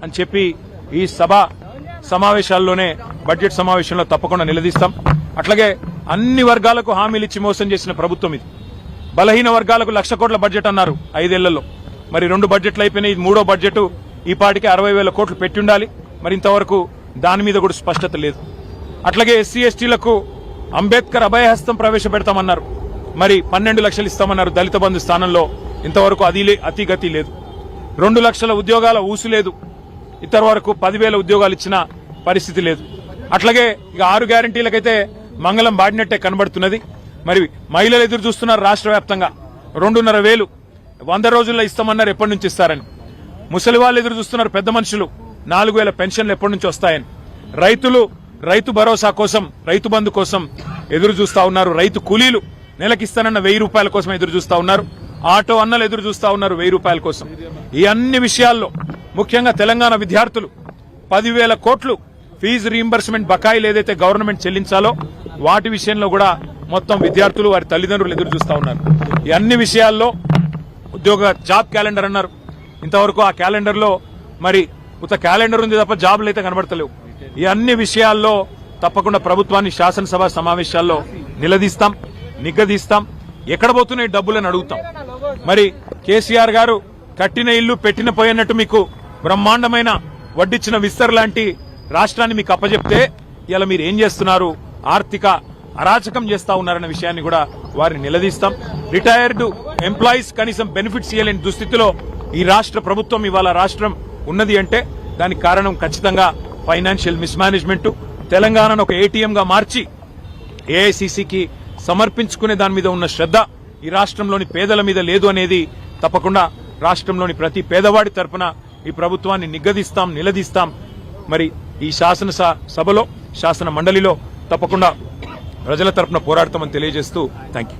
అని చెప్పి ఈ సభ సమావేశాల్లోనే బడ్జెట్ సమావేశంలో తప్పకుండా నిలదీస్తాం. అట్లాగే అన్ని వర్గాలకు హామీలు ఇచ్చి మోసం చేసిన ప్రభుత్వం ఇది. బలహీన వర్గాలకు 1,00,000 కోట్ల బడ్జెట్ అన్నారు 5 ఏళ్లలో. మరి 2 బడ్జెట్లు అయిపోయినాయి. 3వ బడ్జెట్ ఈ పాటికి 60,000 కోట్లు పెట్టి ఉండాలి. మరి ఇంతవరకు దాని మీద కూడా స్పష్టత లేదు. అట్లాగే ఎస్సీ ఎస్టీలకు అంబేద్కర్ అభయహస్తం ప్రవేశపెడతామన్నారు. మరి 12 లక్షలు ఇస్తామన్నారు దళిత బంధు స్థానంలో. ఇంతవరకు అతిగతి లేదు. 2 లక్షల ఉద్యోగాల ఊసు లేదు. ఇంతవరకు 10,000 ఉద్యోగాలు ఇచ్చిన పరిస్థితి లేదు. అట్లాగే ఇక 6 గ్యారంటీలకైతే మంగళం బాడినట్టే కనబడుతున్నది. మరి మహిళలు ఎదురు చూస్తున్నారు. రాష్ట్ర వ్యాప్తంగా 2,500 100 రోజుల్లో ఇస్తామన్నారు. ఎప్పటి నుంచి ఇస్తారని. ముసలి వాళ్ళు ఎదురు చూస్తున్నారు. పెద్ద మనుషులు 4,000 పెన్షన్లు ఎప్పటి నుంచి వస్తాయని. రైతులు రైతు భరోసా కోసం, రైతు బంధు కోసం ఎదురు చూస్తా ఉన్నారు. రైతు కూలీలు నెలకిస్తానన్న 1,000 రూపాయల కోసం ఎదురు చూస్తా ఉన్నారు. ఆటో అన్నలు ఎదురు చూస్తా ఉన్నారు 1,000 రూపాయల కోసం. ఈ అన్ని విషయాల్లో ముఖ్యంగా తెలంగాణ విద్యార్థులు 10,000 కోట్లు ఫీజు రీయింబర్స్మెంట్ బకాయిలు ఏదైతే గవర్నమెంట్ చెల్లించాలో వాటి విషయంలో కూడా మొత్తం విద్యార్థులు వారి తల్లిదండ్రులు ఎదురు చూస్తా ఉన్నారు. ఈ అన్ని విషయాల్లో జాబ్ క్యాలెండర్ అన్నారు. ఇంతవరకు ఆ క్యాలెండర్ లో మరి కొత్త క్యాలెండర్ ఉంది తప్ప జాబులు అయితే కనబడతలేవు. ఈ అన్ని విషయాల్లో తప్పకుండా ప్రభుత్వాన్ని శాసనసభ సమావేశాల్లో నిలదీస్తాం, నిగ్గదీస్తాం. ఎక్కడ పోతున్నాయి డబ్బులని అడుగుతాం. మరి కేసీఆర్ గారు కట్టిన ఇల్లు పెట్టిన పోయినట్టు మీకు బ్రహ్మాండమైన వడ్డిచ్చిన విస్తర్ లాంటి రాష్ట్రాన్ని మీకు అప్పచెప్తే ఇలా మీరు ఏం చేస్తున్నారు, ఆర్థిక అరాచకం చేస్తా ఉన్నారన్న విషయాన్ని కూడా వారిని నిలదీస్తాం. రిటైర్డ్ ఎంప్లాయీస్ కనీసం బెనిఫిట్స్ ఇవ్వలేని దుస్థితిలో ఈ రాష్ట్ర ప్రభుత్వం ఇవాళ రాష్ట్రం ఉన్నది అంటే దానికి కారణం ఖచ్చితంగా ఫైనాన్షియల్ మిస్మేనేజ్మెంట్. తెలంగాణను ఒక ఏటీఎం గా మార్చి ఏఐసీసీకి సమర్పించుకునే దాని మీద ఉన్న శ్రద్ధ ఈ రాష్ట్రంలోని పేదల మీద లేదు అనేది తప్పకుండా రాష్ట్రంలోని ప్రతి పేదవాడి తరపున ఈ ప్రభుత్వాన్ని నిగ్గదీస్తాం, నిలదీస్తాం. మరి ఈ శాసనసభలో, శాసన మండలిలో తప్పకుండా ప్రజల తరపున పోరాడతామని తెలియజేస్తూ థ్యాంక్ యూ.